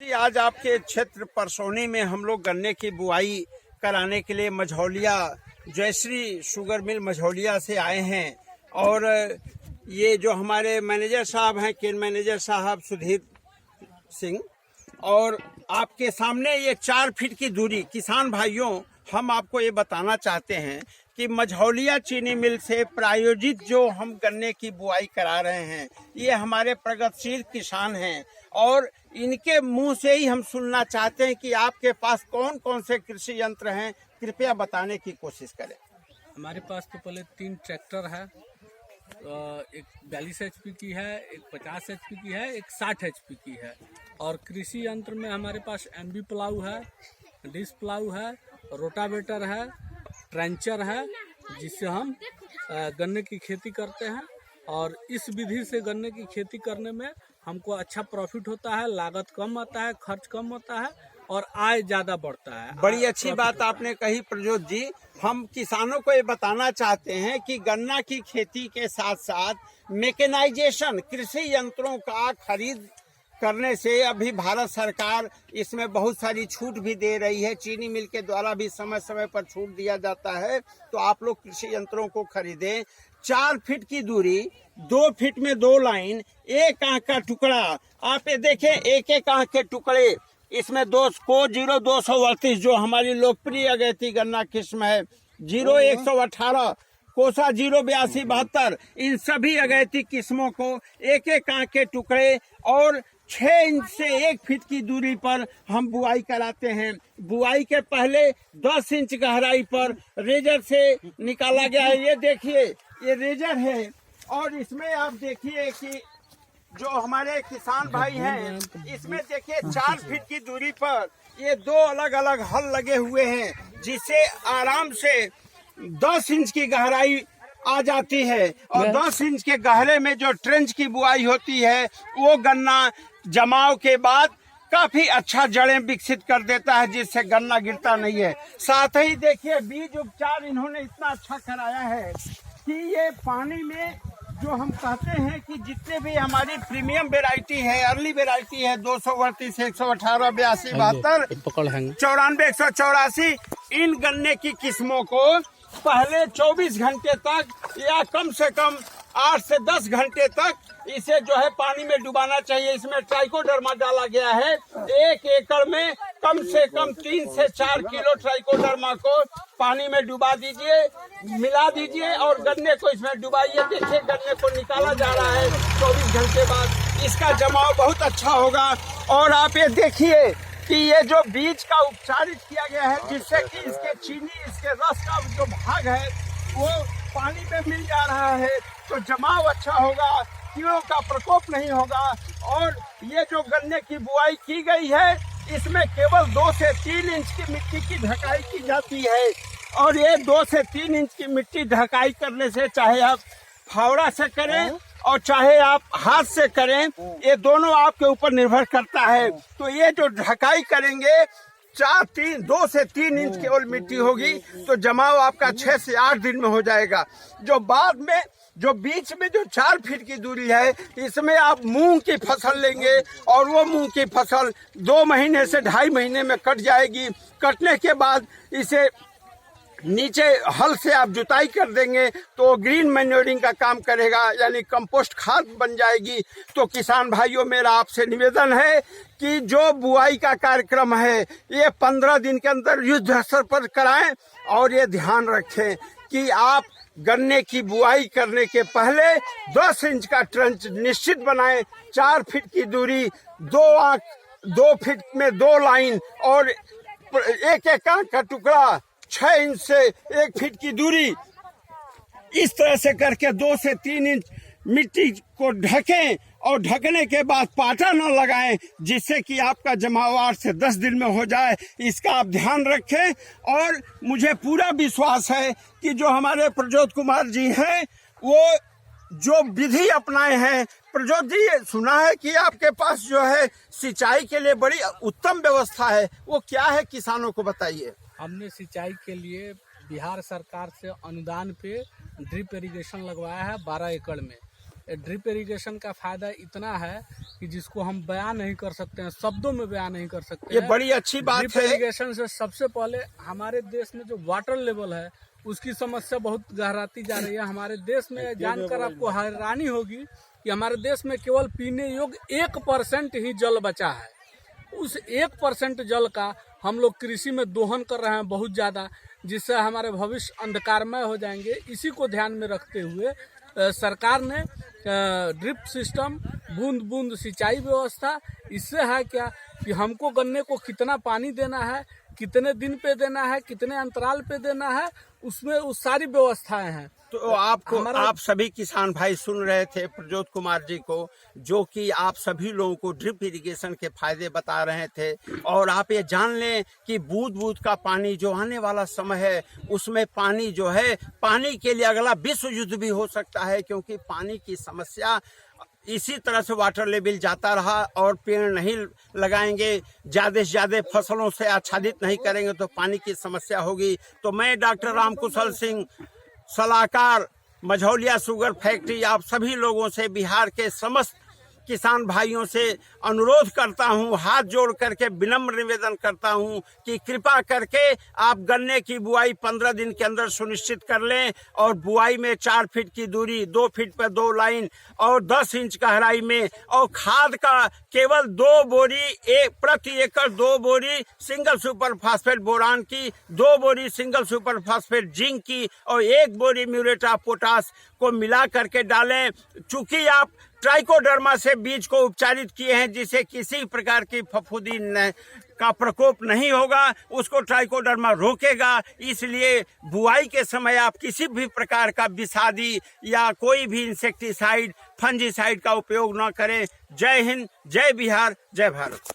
आज आपके क्षेत्र परसौनी में हम लोग गन्ने की बुआई कराने के लिए मझौलिया जयश्री शुगर मिल मझौलिया से आए हैं। और ये जो हमारे मैनेजर साहब हैं, केन मैनेजर साहब सुधीर सिंह, और आपके सामने ये 4 फीट की दूरी। किसान भाइयों, हम आपको ये बताना चाहते हैं कि मझौलिया चीनी मिल से प्रायोजित जो हम गन्ने की बुआई करा रहे हैं, ये हमारे प्रगतिशील किसान हैं और इनके मुंह से ही हम सुनना चाहते हैं कि आपके पास कौन कौन से कृषि यंत्र हैं, कृपया बताने की कोशिश करें। हमारे पास तो पहले 3 ट्रैक्टर है, एक 42 HP की है, एक 50 HP की है, एक 60 HP की है। और कृषि यंत्र में हमारे पास MB प्लाऊ है, डिस्क प्लाऊ है, रोटावेटर है, ट्रेंचर है, जिससे हम गन्ने की खेती करते हैं। और इस विधि से गन्ने की खेती करने में हमको अच्छा प्रॉफिट होता है, लागत कम आता है, खर्च कम होता है और आय ज्यादा बढ़ता है। बड़ी अच्छी बात आपने कही प्रजोत जी। हम किसानों को ये बताना चाहते हैं कि गन्ना की खेती के साथ साथ मैकेनाइजेशन, कृषि यंत्रों का खरीद करने से अभी भारत सरकार इसमें बहुत सारी छूट भी दे रही है। चीनी मिल के द्वारा भी समय समय पर छूट दिया जाता है। तो आप लोग कृषि यंत्रों को खरीदें। 4 फीट की दूरी, 2 फीट में 2 लाइन, 1 आंख का टुकड़ा। आप ये देखें, एक आंख के टुकड़े। इसमें 0238 जो हमारी लोकप्रिय अगैती गन्ना किस्म है, 0118 कोसा 08272, इन सभी अगैती किस्मों को 1 आंख के टुकड़े और 6 इंच से 1 फीट की दूरी पर हम बुआई कराते हैं। बुआई के पहले 10 इंच गहराई पर रेजर से निकाला गया है। ये देखिए, ये रेजर है और इसमें आप देखिए कि जो हमारे किसान भाई हैं, इसमें देखिए 4 फीट की दूरी पर ये 2 अलग अलग हल लगे हुए हैं, जिससे आराम से 10 इंच की गहराई आ जाती है। और 10 इंच के गहरे में जो ट्रेंच की बुआई होती है, वो गन्ना जमाव के बाद काफी अच्छा जड़ें विकसित कर देता है, जिससे गन्ना गिरता नहीं है। साथ ही देखिए, बीज उपचार इन्होंने इतना अच्छा कराया है कि ये पानी में जो हम कहते हैं कि जितने भी हमारी प्रीमियम वेराइटी है, अर्ली वेराइटी है, 238, 118, 82, 72, 94, 184, इन गन्ने की किस्मों को पहले 24 घंटे तक या कम से कम 8 से 10 घंटे तक इसे जो है पानी में डुबाना चाहिए। इसमें ट्राइकोडर्मा डाला गया है। 1 एकड़ में कम से कम 3 से 4 किलो ट्राइकोडर्मा को पानी में डुबा दीजिए, मिला दीजिए और गन्ने को इसमें डुबाइए। देखिए, गन्ने को निकाला जा रहा है 24 घंटे बाद। इसका जमाव बहुत अच्छा होगा। और आप ये देखिए कि ये जो बीज का उपचारित किया गया है, जिससे कि इसके चीनी, इसके रस का जो भाग है वो पानी में मिल जा रहा है, तो जमाव अच्छा होगा, कीड़ों का प्रकोप नहीं होगा। और ये जो गन्ने की बुआई की गई है, इसमें केवल 2 से 3 इंच की मिट्टी की ढकाई की जाती है। और ये 2 से 3 इंच की मिट्टी ढकाई करने से, चाहे आप फावड़ा से करें और चाहे आप हाथ से करें, ये दोनों आपके ऊपर निर्भर करता है। तो ये जो ढकाई करेंगे, 2 से 3 इंच केवल मिट्टी होगी, तो जमाव आपका 6 से 8 दिन में हो जाएगा। जो बाद में, जो बीच में जो 4 फीट की दूरी है, इसमें आप मूंग की फसल लेंगे और वो मूंग की फसल 2 महीने से 2.5 महीने में कट जाएगी। कटने के बाद इसे नीचे हल से आप जुताई कर देंगे तो ग्रीन मैन्योरिंग का काम करेगा, यानी कंपोस्ट खाद बन जाएगी। तो किसान भाइयों, मेरा आपसे निवेदन है कि जो बुआई का कार्यक्रम है, ये 15 दिन के अंदर युद्ध स्तर पर कराएं। और ये ध्यान रखें कि आप गन्ने की बुआई करने के पहले 10 इंच का ट्रंच निश्चित बनाएं, 4 फीट की दूरी, 2 फीट में 2 लाइन और 1 आंख का टुकड़ा, 6 इंच से 1 फीट की दूरी। इस तरह से करके 2 से 3 इंच मिट्टी को ढकें और ढकने के बाद पाटा न लगाएं, जिससे कि आपका जमाव 8 से 10 दिन में हो जाए। इसका आप ध्यान रखें। और मुझे पूरा विश्वास है कि जो हमारे प्रजोत कुमार जी हैं, वो जो विधि अपनाए हैं। प्रजोत जी, सुना है कि आपके पास जो है सिंचाई के लिए बड़ी उत्तम व्यवस्था है, वो क्या है, किसानों को बताइए। हमने सिंचाई के लिए बिहार सरकार से अनुदान पे ड्रिप इरिगेशन लगवाया है 12 एकड़ में। ड्रिप इरिगेशन का फायदा इतना है कि जिसको हम बयान नहीं कर सकते हैं, शब्दों में बयान नहीं कर सकते ये हैं। बड़ी अच्छी बात ड्रिप है। इरिगेशन से सबसे पहले हमारे देश में जो वाटर लेवल है उसकी समस्या बहुत गहराती जा रही है। हमारे देश में जानकर आपको हैरानी होगी कि हमारे देश में केवल पीने योग्य 1% ही जल बचा है। उस 1% जल का हम लोग कृषि में दोहन कर रहे हैं बहुत ज़्यादा, जिससे हमारे भविष्य अंधकारमय हो जाएंगे। इसी को ध्यान में रखते हुए सरकार ने ड्रिप सिस्टम, बूंद बूंद सिंचाई व्यवस्था, इससे है क्या कि हमको गन्ने को कितना पानी देना है, कितने दिन पे देना है, कितने अंतराल पे देना है, उसमें उस सारी व्यवस्थाएं हैं। तो आप सभी किसान भाई सुन रहे थे प्रज्योत कुमार जी को, जो कि आप सभी लोगों को ड्रिप इरिगेशन के फायदे बता रहे थे। और आप ये जान लें कि बूंद बूंद का पानी जो आने वाला समय है उसमें पानी जो है, पानी के लिए अगला विश्व युद्ध भी हो सकता है, क्योंकि पानी की समस्या इसी तरह से वाटर लेवल जाता रहा और पेड़ नहीं लगाएंगे, ज़्यादा से ज़्यादा फसलों से आच्छादित नहीं करेंगे तो पानी की समस्या होगी। तो मैं डॉक्टर रामकुशल सिंह, सलाहकार, मझौलिया शुगर फैक्ट्री, आप सभी लोगों से, बिहार के समस्त किसान भाइयों से अनुरोध करता हूं, हाथ जोड़ करके विनम्र निवेदन करता हूं कि कृपा करके आप गन्ने की बुआई 15 दिन के अंदर सुनिश्चित कर लें। और बुआई में 4 फीट की दूरी, 2 फीट पर 2 लाइन और 10 इंच गहराई में, और खाद का केवल 2 बोरी प्रति एकड़, 2 बोरी सिंगल सुपर फास्फेट बोरान की, 2 बोरी सिंगल सुपर फास्फेट जिंक की और 1 बोरी म्यूरेट ऑफ पोटाश को मिला करके डालें। चूंकि आप ट्राइकोडर्मा से बीज को उपचारित किए हैं, जिसे किसी प्रकार की फफूंदी का प्रकोप नहीं होगा, उसको ट्राइकोडर्मा रोकेगा। इसलिए बुआई के समय आप किसी भी प्रकार का विषादी या कोई भी इंसेक्टिसाइड, फंजीसाइड का उपयोग न करें। जय हिंद, जय बिहार, जय भारत।